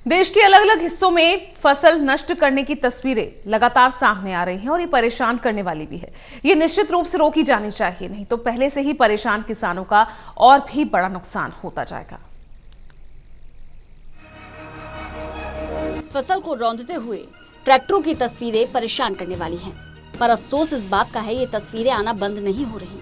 देश के अलग अलग हिस्सों में फसल नष्ट करने की तस्वीरें लगातार सामने आ रही हैं और ये परेशान करने वाली भी है। ये निश्चित रूप से रोकी जानी चाहिए, नहीं तो पहले से ही परेशान किसानों का और भी बड़ा नुकसान होता जाएगा। फसल को रौंदते हुए ट्रैक्टरों की तस्वीरें परेशान करने वाली हैं, पर अफसोस इस बात का है ये तस्वीरें आना बंद नहीं हो रही।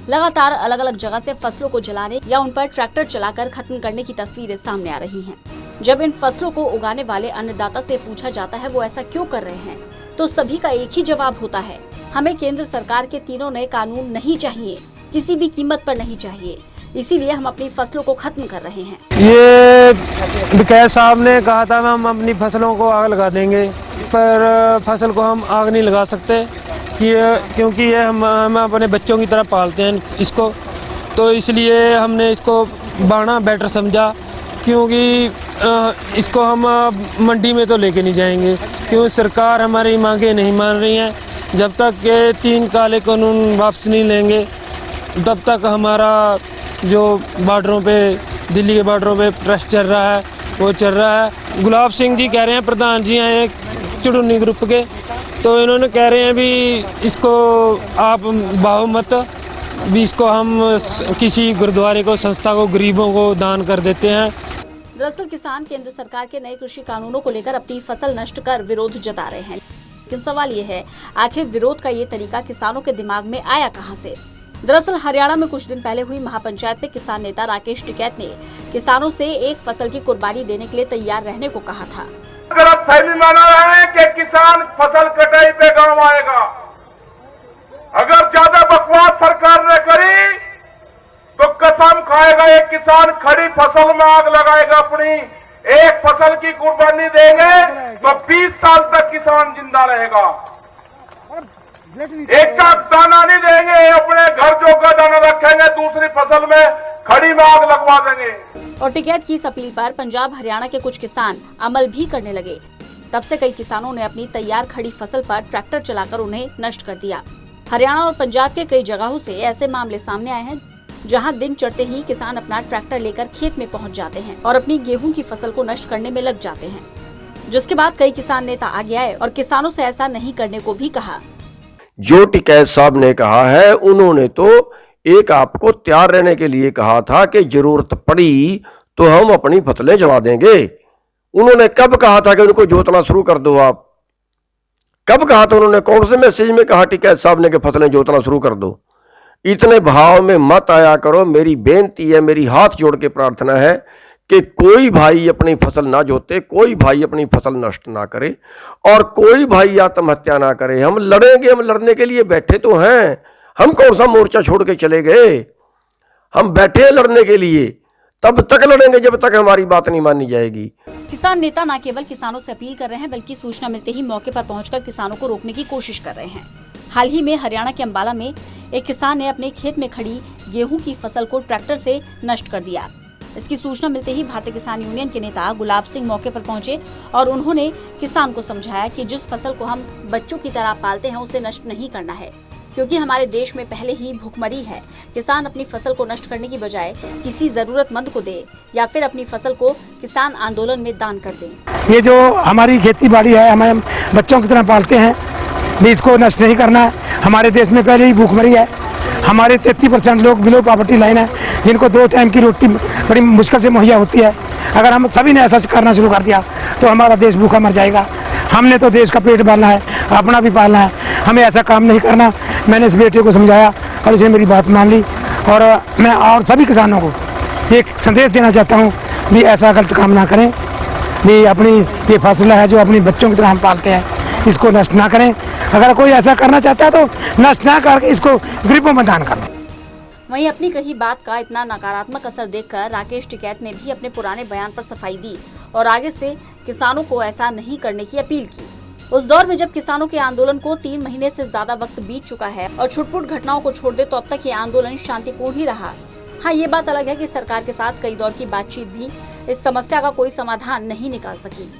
लगातार अलग अलग जगह से फसलों को जलाने या उन पर ट्रैक्टर चलाकर खत्म करने की तस्वीरें सामने आ रही हैं। जब इन फसलों को उगाने वाले अन्नदाता से पूछा जाता है वो ऐसा क्यों कर रहे हैं, तो सभी का एक ही जवाब होता है, हमें केंद्र सरकार के तीनों नए कानून नहीं चाहिए, किसी भी कीमत पर नहीं चाहिए, इसीलिए हम अपनी फसलों को खत्म कर रहे हैं। ये विकास साहब ने कहा था हम अपनी फसलों को आग लगा देंगे, पर फसल को हम आग नहीं लगा सकते क्योंकि ये हम अपने बच्चों की तरह पालते हैं इसको, तो इसलिए हमने इसको बाना बेटर समझा। क्योंकि इसको हम मंडी में तो लेके नहीं जाएंगे, क्योंकि सरकार हमारी मांगे नहीं मान रही है। जब तक ये 3 काले कानून वापस नहीं लेंगे तब तक हमारा जो बॉर्डरों पे, दिल्ली के बॉर्डरों पे ट्रस्ट चल रहा है वो चल रहा है। गुलाब सिंह जी कह रहे हैं, प्रधान जी हैं एक चुड़ुन्नी ग्रुप के, तो इन्होंने कह रहे हैं भी इसको आप बाहो मत, भी इसको हम किसी गुरुद्वारे को, संस्था को, गरीबों को दान कर देते हैं। दरअसल किसान केंद्र सरकार के नए कृषि कानूनों को लेकर अपनी फसल नष्ट कर विरोध जता रहे हैं, लेकिन सवाल ये है आखिर विरोध का ये तरीका किसानों के दिमाग में आया कहां से। दरअसल हरियाणा में कुछ दिन पहले हुई महापंचायत में किसान नेता राकेश टिकैत ने किसानों से एक फसल की कुर्बानी देने के लिए तैयार रहने को कहा था। गलतफहमी माना है कि किसान फसल कटाई पे गांव आएगा। अगर ज्यादा बकवास सरकार ने करी तो कसम खाएगा एक किसान खड़ी फसल में आग लगाएगा अपनी। एक फसल की कुर्बानी देंगे तो 20 साल तक किसान जिंदा रहेगा। एक का दाना नहीं देंगे, अपने घर जो का दाना रखेंगे, दूसरी फसल में खड़ी में आग लगवा देंगे। और टिकैत की इस अपील पर पंजाब हरियाणा के कुछ किसान अमल भी करने लगे। तब से कई किसानों ने अपनी तैयार खड़ी फसल पर ट्रैक्टर चलाकर उन्हें नष्ट कर दिया। हरियाणा और पंजाब के कई जगहों से ऐसे मामले सामने आए हैं जहां दिन चढ़ते ही किसान अपना ट्रैक्टर लेकर खेत में पहुंच जाते हैं और अपनी गेहूं की फसल को नष्ट करने में लग जाते हैं, जिसके बाद कई किसान नेता आगे आए और किसानों से ऐसा नहीं करने को भी कहा। जो टिकैत साहब ने कहा है, उन्होंने तो एक आपको तैयार रहने के लिए कहा था कि जरूरत पड़ी तो हम अपनी फसलें जला देंगे। उन्होंने कब कहा था कि उनको जोतना शुरू कर दो? आप कब कहा था? उन्होंने कौन से मैसेज में कहा टिकैत साहब ने कि फसलें जोतना शुरू कर दो? इतने भाव में मत आया करो। मेरी बेनती है, मेरी हाथ जोड़ के प्रार्थना है कि कोई भाई अपनी फसल ना जोते, कोई भाई अपनी फसल नष्ट ना करे और कोई भाई आत्महत्या ना करे। हम लड़ेंगे, हम लड़ने के लिए बैठे तो हैं। हम कौन सा मोर्चा छोड़ के चले गए? हम बैठे हैं लड़ने के लिए, तब तक लड़ेंगे जब तक हमारी बात नहीं मानी जाएगी। किसान नेता न केवल किसानों से अपील कर रहे हैं, बल्कि सूचना मिलते ही मौके पर पहुंचकर किसानों को रोकने की कोशिश कर रहे हैं। हाल ही में हरियाणा के अंबाला में एक किसान ने अपने खेत में खड़ी गेहूं की फसल को ट्रैक्टर से नष्ट कर दिया। इसकी सूचना मिलते ही भारतीय किसान यूनियन के नेता गुलाब सिंह मौके पर पहुंचे और उन्होंने किसान को समझाया कि जिस फसल को हम बच्चों की तरह पालते हैं उसे नष्ट नहीं करना है, क्योंकि हमारे देश में पहले ही भूखमरी है। किसान अपनी फसल को नष्ट करने की बजाय किसी जरूरतमंद को दे या फिर अपनी फसल को किसान आंदोलन में दान कर दे। ये जो हमारी खेती बाड़ी है, हमें बच्चों की तरह पालते हैं, भी इसको नष्ट नहीं करना है। हमारे देश में पहले ही भूखमरी है। हमारे 33% लोग बिलो पॉवर्टी लाइन है, जिनको 2 टाइम की रोटी बड़ी मुश्किल से मुहैया होती है। अगर हम सभी ने ऐसा करना शुरू कर दिया तो हमारा देश भूखा मर जाएगा। हमने तो देश का पेट पालना है, अपना भी पालना है, हमें ऐसा काम नहीं करना। मैंने इस बेटे को समझाया और इसने मेरी बात मान ली और मैं और सभी किसानों को एक संदेश देना चाहता हूँ भी ऐसा गलत काम ना करें। भी अपनी ये फसल है जो अपनी बच्चों की तरह हम पालते हैं, इसको नष्ट ना करें। अगर कोई ऐसा करना चाहता है तो नष्ट ना करके इसको गरीबों में दान कर दें। वहीं अपनी कही बात का इतना नकारात्मक असर देखकर राकेश टिकैत ने भी अपने पुराने बयान पर सफाई दी और आगे से किसानों को ऐसा नहीं करने की अपील की। उस दौर में जब किसानों के आंदोलन को 3 महीने से ज्यादा वक्त बीत चुका है और छुटपुट घटनाओं को छोड़ दे तो अब तक ये आंदोलन शांतिपूर्ण ही रहा। हाँ, ये बात अलग है कि सरकार के साथ कई दौर की बातचीत भी इस समस्या का कोई समाधान नहीं निकाल सकी,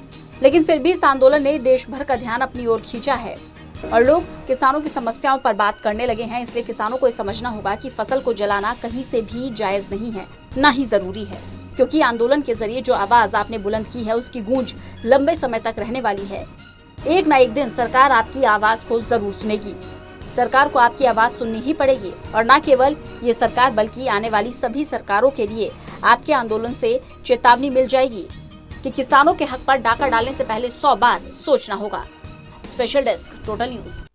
लेकिन फिर भी इस आंदोलन ने देश भर का ध्यान अपनी ओर खींचा है और लोग किसानों की समस्याओं पर बात करने लगे हैं। इसलिए किसानों को समझना होगा कि फसल को जलाना कहीं से भी जायज नहीं है, ना ही जरूरी है। क्योंकि आंदोलन के जरिए जो आवाज आपने बुलंद की है उसकी गूंज लंबे समय तक रहने वाली है। एक ना एक दिन सरकार आपकी आवाज को जरूर सुनेगी। सरकार को आपकी आवाज सुननी ही पड़ेगी और न केवल ये सरकार बल्कि आने वाली सभी सरकारों के लिए आपके आंदोलन से चेतावनी मिल जाएगी कि किसानों के हक पर डाका डालने से पहले 100 बार सोचना होगा। Special desk, total news.